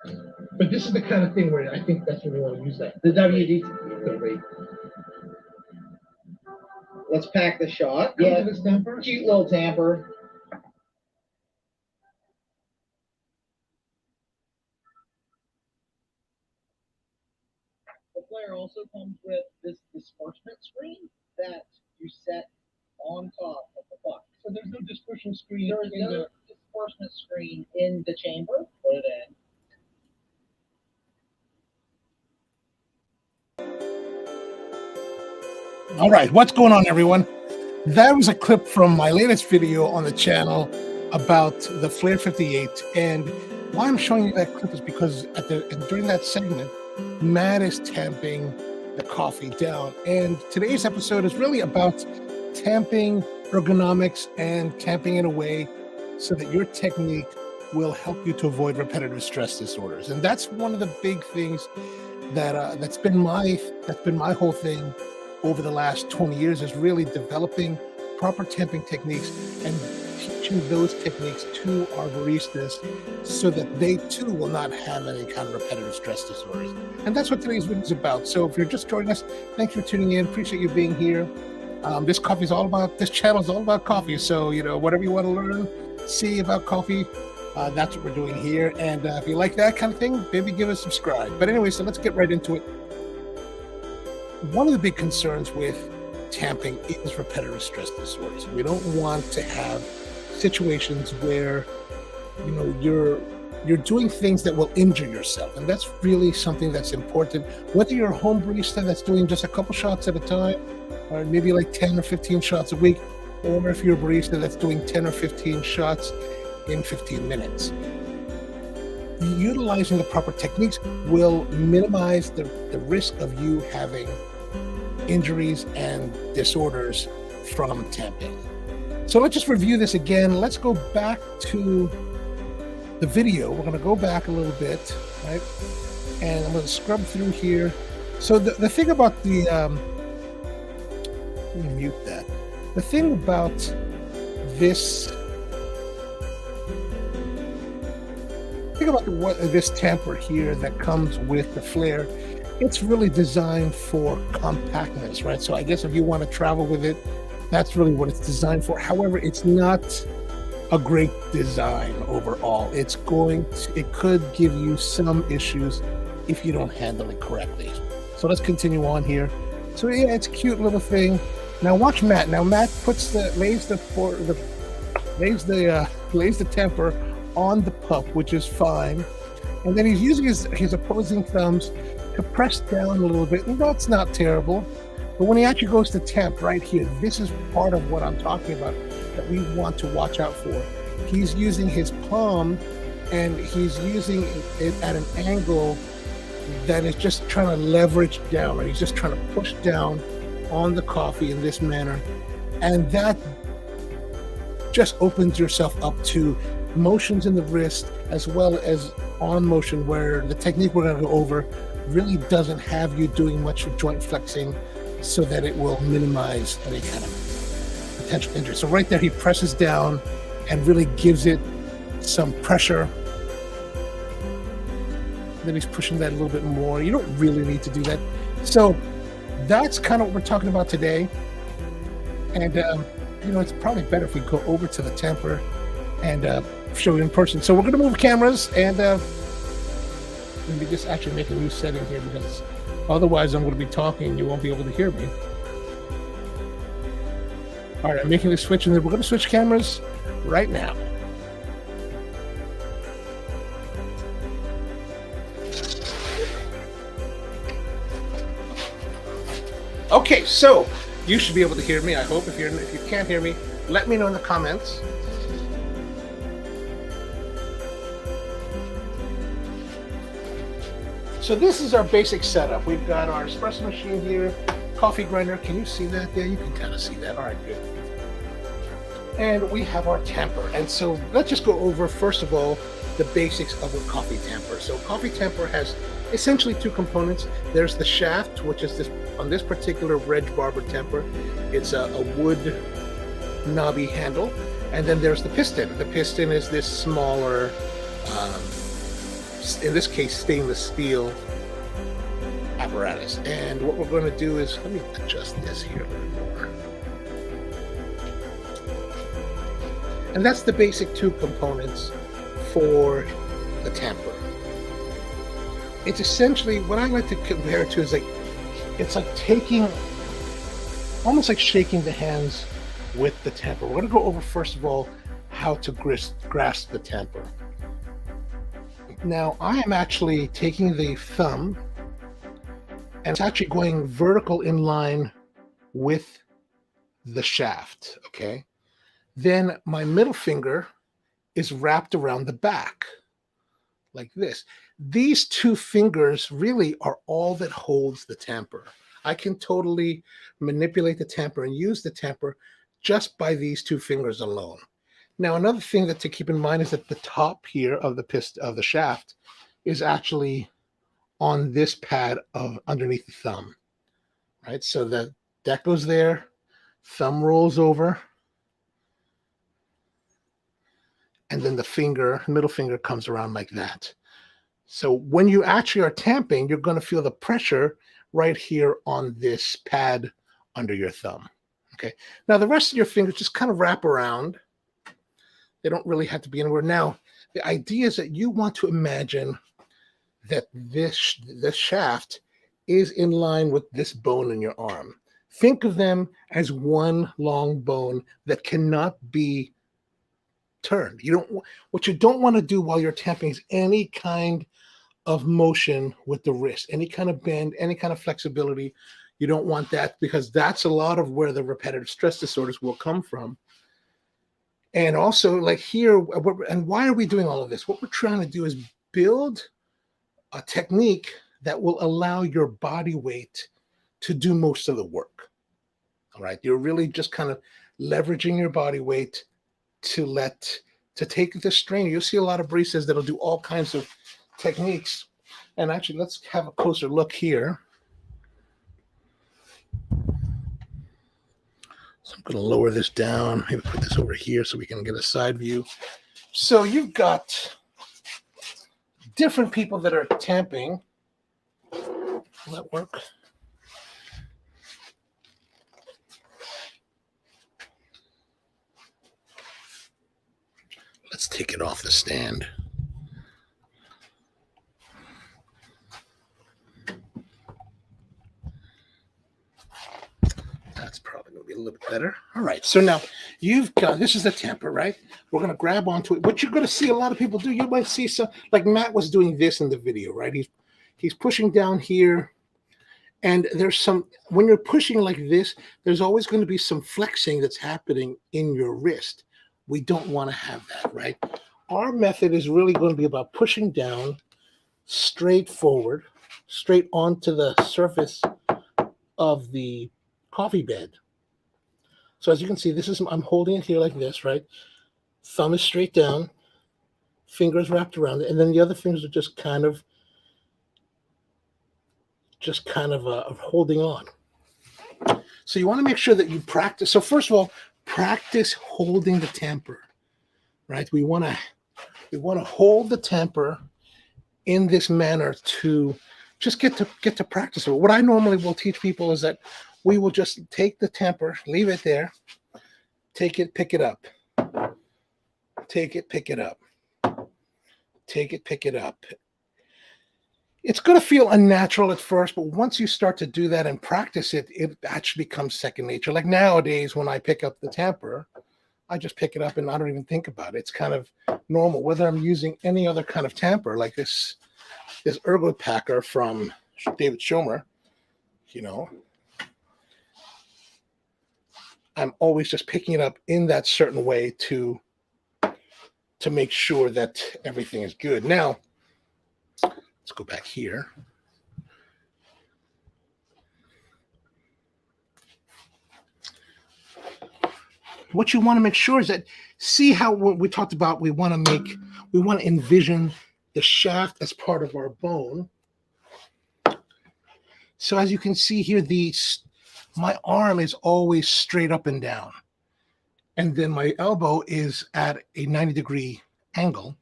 But this is the kind of thing where I think that's when you want to use that. The WD. The rate. Let's pack the shot. Yeah, this tamper. Cute little tamper. The flare also comes with this disbursement screen that you set on top of the puck. So there's no dispersion screen. There is no disbursement screen in the chamber. Put it in. All right, what's going on, everyone? That was a clip from my latest video on the channel about the Flare 58. And why I'm showing you that clip is because during that segment, Matt is tamping the coffee down. And today's episode is really about tamping ergonomics and tamping in a way so that your technique will help you to avoid repetitive stress disorders. And that's one of the big things that's been my whole thing over the last 20 years, is really developing proper tamping techniques and teaching those techniques to our baristas so that they too will not have any kind of repetitive stress disorders. And that's what today's video is about. So if you're just joining us, thanks for tuning in. Appreciate you being here. This channel is all about coffee. So, whatever you want to learn, see about coffee, that's what we're doing here. And if you like that kind of thing, maybe give us a subscribe. But anyway, so let's get right into it. One of the big concerns with tamping is repetitive stress disorders. We don't want to have situations where you're doing things that will injure yourself, and that's really something that's important. Whether you're a home barista that's doing just a couple shots at a time, or maybe like 10 or 15 shots a week, or if you're a barista that's doing 10 or 15 shots in 15 minutes. Utilizing the proper techniques will minimize the risk of you having injuries and disorders from tamping. So let's just review this again. Let's go back to the video. We're going to go back a little bit, right? And I'm going to scrub through here. So the thing about the let me mute that. The thing about this this tamper here that comes with the flare, it's really designed for compactness, right? So I guess if you want to travel with it, that's really what it's designed for. However, it's not a great design overall. It could give you some issues if you don't handle it correctly. So let's continue on here. So yeah, it's a cute little thing. Now watch Matt. Now Matt lays the temper on the pup, which is fine, and then he's using his opposing thumbs to press down a little bit, and that's not terrible. But when he actually goes to tamp right here, this is part of what I'm talking about that we want to watch out for. He's using his palm, and he's using it at an angle that is just trying to leverage down, right? He's just trying to push down on the coffee in this manner, and that just opens yourself up to motions in the wrist as well as arm motion, where the technique we're going to go over really doesn't have you doing much joint flexing, so that it will minimize any kind of potential injury. So right there, he presses down and really gives it some pressure. Then he's pushing that a little bit more. You don't really need to do that. So that's kind of what we're talking about today. And it's probably better if we go over to the tamper and show you in person. So we're going to move cameras, and let me just actually make a new setting here, because otherwise I'm going to be talking and you won't be able to hear me. All right, I'm making the switch, and then we're going to switch cameras right now. Okay, so you should be able to hear me, I hope. If you can't hear me, let me know in the comments. So this is our basic setup. We've got our espresso machine here, coffee grinder. Can you see that there? You can kind of see that. All right, good. And we have our tamper. And so let's just go over, first of all, the basics of a coffee tamper. So coffee tamper has essentially two components. There's the shaft, which is on this particular Reg Barber tamper. It's a wood knobby handle. And then there's the piston. The piston is this smaller in this case, stainless steel apparatus. And what we're going to do is, let me adjust this here a little more. And that's the basic two components for the tamper. It's essentially, what I like to compare it to is like, it's like taking, almost like shaking the hands with the tamper. We're going to go over, first of all, how to grasp the tamper. Now, I am actually taking the thumb, and it's actually going vertical in line with the shaft, okay? Then my middle finger is wrapped around the back, like this. These two fingers really are all that holds the tamper. I can totally manipulate the tamper and use the tamper just by these two fingers alone. Now, another thing that to keep in mind is that the top here of the shaft is actually on this pad of underneath the thumb, right? So that goes there, thumb rolls over, and then the middle finger comes around like that. So when you actually are tamping, you're going to feel the pressure right here on this pad under your thumb. Okay. Now the rest of your fingers just kind of wrap around. They don't really have to be anywhere. Now, the idea is that you want to imagine that this shaft is in line with this bone in your arm. Think of them as one long bone that cannot be turned. What you don't want to do while you're tamping is any kind of motion with the wrist, any kind of bend, any kind of flexibility. You don't want that, because that's a lot of where the repetitive stress disorders will come from. And also, like here, and why are we doing all of this? What we're trying to do is build a technique that will allow your body weight to do most of the work. All right. You're really just kind of leveraging your body weight to take the strain. You'll see a lot of baristas that'll do all kinds of techniques. And actually, let's have a closer look here. So I'm going to lower this down, maybe put this over here so we can get a side view. So you've got different people that are tamping. Will that work? Let's take it off the stand. That's probably going to be a little bit better. All right. So now you've got, this is the tamper, right? We're going to grab onto it. What you're going to see a lot of people do, you might see some, like Matt was doing this in the video, right? He's pushing down here. And there's some, when you're pushing like this, there's always going to be some flexing that's happening in your wrist. We don't want to have that, right? Our method is really going to be about pushing down straight forward, straight onto the surface of the coffee bed. So as you can see, I'm holding it here like this, right? Thumb is straight down, fingers wrapped around it, and then the other fingers are just kind of holding on. So you want to make sure that you practice. So first of all, practice holding the tamper, right? We want to hold the tamper in this manner to just get to practice it. What I normally will teach people is that we will just take the tamper, leave it there, take it, pick it up, take it, pick it up, take it, pick it up. It's going to feel unnatural at first, but once you start to do that and practice it, it actually becomes second nature. Like nowadays, when I pick up the tamper, I just pick it up and I don't even think about it. It's kind of normal, whether I'm using any other kind of tamper, like this Ergo Packer from David Schomer, I'm always just picking it up in that certain way to make sure that everything is good. Now, let's go back here. What you want to make sure is that, see how we talked about, we want to envision the shaft as part of our bone. So as you can see here, my arm is always straight up and down. And then my elbow is at a 90-degree angle.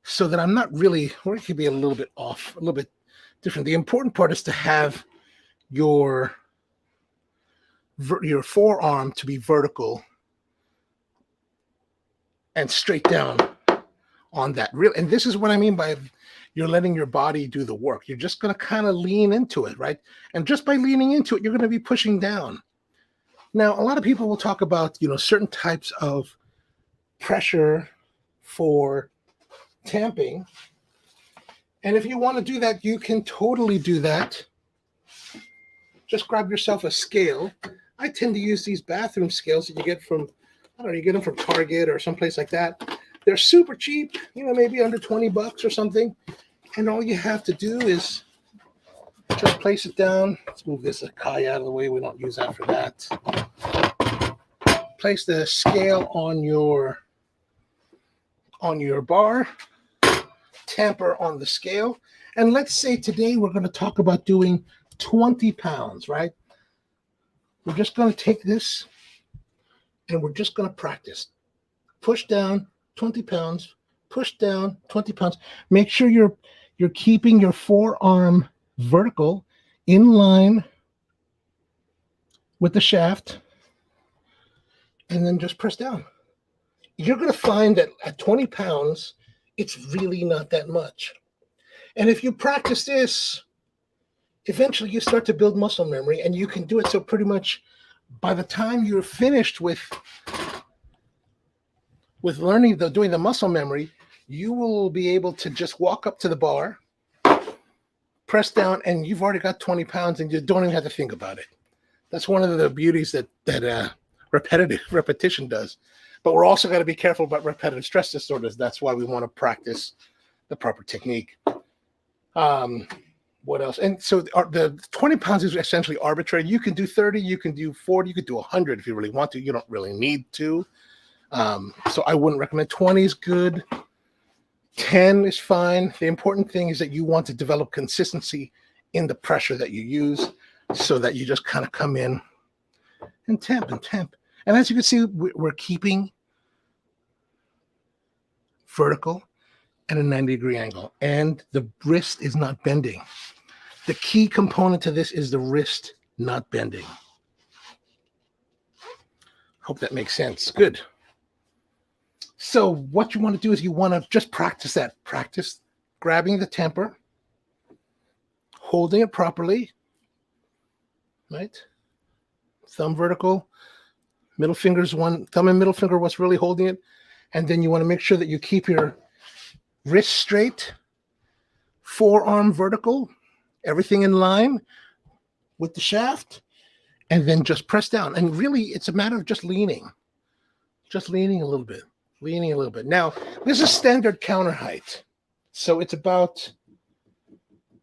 so that I'm not really, or it could be a little bit off, a little bit different. The important part is to have your forearm to be vertical and straight down on that. Real, and this is what I mean by you're letting your body do the work. You're just going to kind of lean into it, right? And just by leaning into it, you're going to be pushing down. Now, a lot of people will talk about, certain types of pressure for tamping. And if you want to do that, you can totally do that. Just grab yourself a scale. I tend to use these bathroom scales that you get from, I don't know, you get them from Target or someplace like that. They're super cheap, maybe under $20 or something. And all you have to do is just place it down. Let's move this Akai out of the way. We don't use that for that. Place the scale on your bar, tamper on the scale. And let's say today we're going to talk about doing 20 pounds, right? We're just going to take this and we're just going to practice. Push down 20 pounds, push down 20 pounds. Make sure you're keeping your forearm vertical in line with the shaft, and then just press down. You're going to find that at 20 pounds, it's really not that much. And if you practice this, eventually you start to build muscle memory, and you can do it. So pretty much by the time you're finished with learning doing the muscle memory, you will be able to just walk up to the bar, press down, and you've already got 20 pounds and you don't even have to think about it. That's one of the beauties that repetition does. But we're also got to be careful about repetitive stress disorders. That's why we want to practice the proper technique. What else? And so the 20 pounds is essentially arbitrary. You can do 30, you can do 40, you could do 100 if you really want to. You don't really need to. So I wouldn't recommend. 20 is good. 10 is fine. The important thing is that you want to develop consistency in the pressure that you use so that you just kind of come in and tamp and tamp. And as you can see, we're keeping vertical at a 90-degree angle, and the wrist is not bending. The key component to this is the wrist not bending. Hope that makes sense. Good. So what you want to do is you want to just practice that. Practice grabbing the tamper, holding it properly, right? Thumb vertical, middle finger's one, thumb and middle finger what's really holding it. And then you want to make sure that you keep your wrist straight, forearm vertical, everything in line with the shaft, and then just press down. And really, it's a matter of just leaning a little bit. Now, this is standard counter height. So it's about,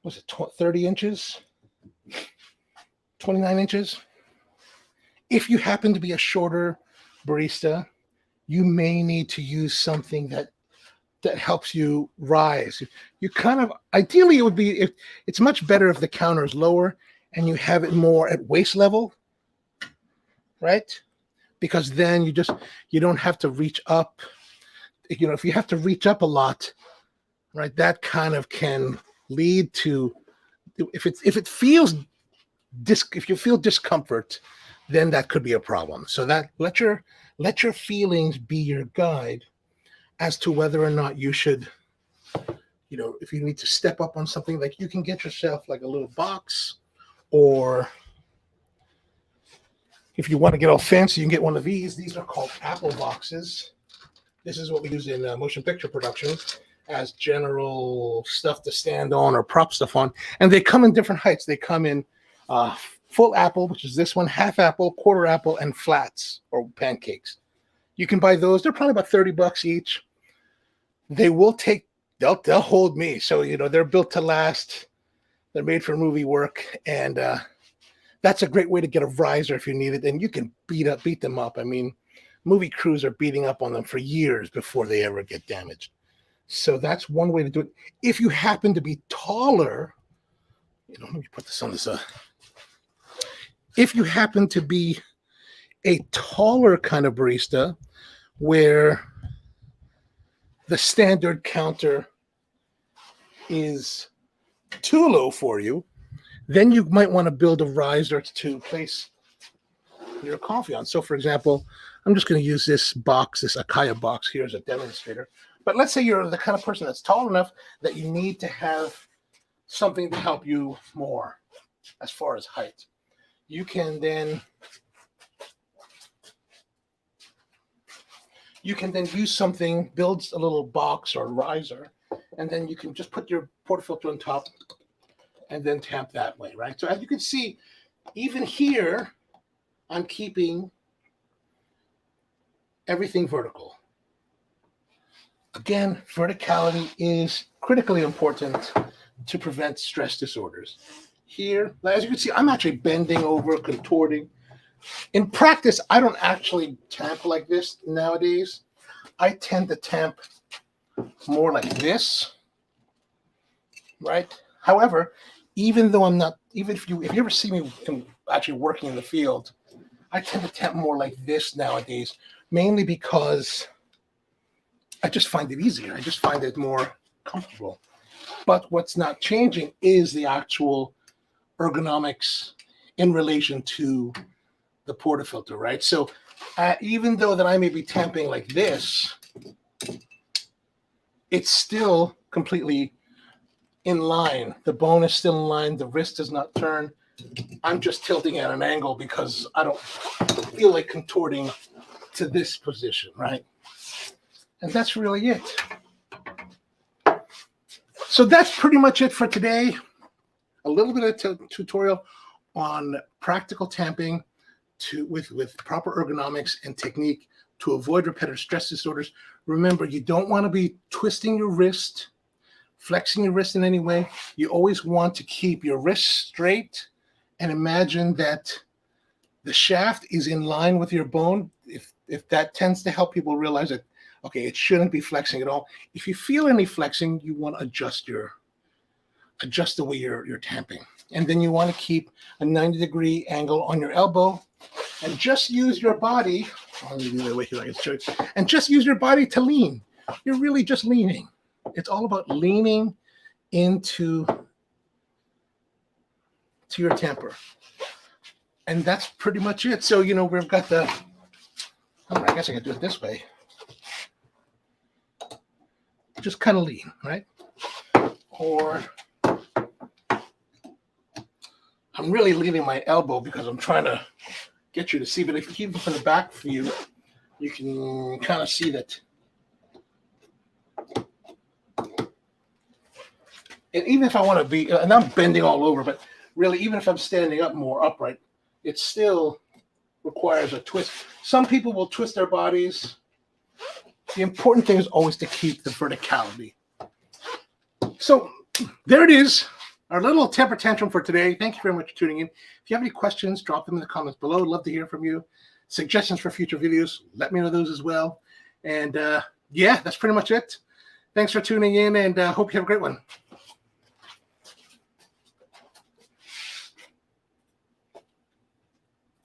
30 inches? 29 inches? If you happen to be a shorter barista, you may need to use something that helps you rise. You kind of, ideally it would be, if it's much better if the counter is lower and you have it more at waist level, right? Because then you don't have to reach up. If you have to reach up a lot, right, that kind of can lead to, if you feel discomfort, then that could be a problem. So that let your feelings be your guide as to whether or not you should, if you need to step up on something, like you can get yourself like a little box, or if you want to get all fancy, you can get one of these. These are called Apple boxes. This is what we use in motion picture production as general stuff to stand on or prop stuff on. And they come in different heights. They come in full apple, which is this one, half apple, quarter apple, and flats or pancakes. You can buy those. They're probably about $30 each. They'll hold me. So, they're built to last. They're made for movie work. And that's a great way to get a riser if you need it. And you can beat them up. I mean, movie crews are beating up on them for years before they ever get damaged. So that's one way to do it. If you happen to be taller, let me put this on this. If you happen to be a taller kind of barista, where the standard counter is too low for you, then you might want to build a riser to place your coffee on. So for example, I'm just going to use this box, this Akaya box here as a demonstrator. But let's say you're the kind of person that's tall enough that you need to have something to help you more as far as height. You can then use something, build a little box or riser, and then you can just put your portafilter on top and then tamp that way, right? So as you can see, even here, I'm keeping everything vertical. Again, verticality is critically important to prevent stress disorders. Here, as you can see, I'm actually bending over, contorting. In practice, I don't actually tamp like this nowadays. I tend to tamp more like this, right? However, even though I'm not, even if you ever see me actually working in the field, I tend to tamp more like this nowadays, mainly because I just find it easier. I just find it more comfortable. But what's not changing is the actual ergonomics in relation to the portafilter, right? So even though that I may be tamping like this, it's still completely in line. The bone is still in line. The wrist does not turn. I'm just tilting at an angle because I don't feel like contorting to this position, right? And that's really it. So that's pretty much it for today. A little bit of tutorial on practical tamping with proper ergonomics and technique to avoid repetitive stress disorders. Remember, you don't want to be twisting your wrist, flexing your wrist in any way. You always want to keep your wrist straight and imagine that the shaft is in line with your bone. If that tends to help people realize that, okay, it shouldn't be flexing at all. If you feel any flexing, you want to adjust the way you're tamping. And then you want to keep a 90-degree angle on your elbow and just use your body. And just use your body to lean. You're really just leaning. It's all about leaning into your tamper. And that's pretty much it. So, we've got I guess I could do it this way. Just kind of lean, right? Or I'm really leaning my elbow because I'm trying to get you to see, but if you keep it from the back view, you can kind of see that. And even if I want to be, and I'm bending all over, but really, even if I'm standing up more upright, it still requires a twist. Some people will twist their bodies. The important thing is always to keep the verticality. So there it is, our little temper tantrum for today. Thank you very much for tuning in. If you have any questions, drop them in the comments below. I'd love to hear from you. Suggestions for future videos, let me know those as well. And yeah, that's pretty much it. Thanks for tuning in, and hope you have a great one.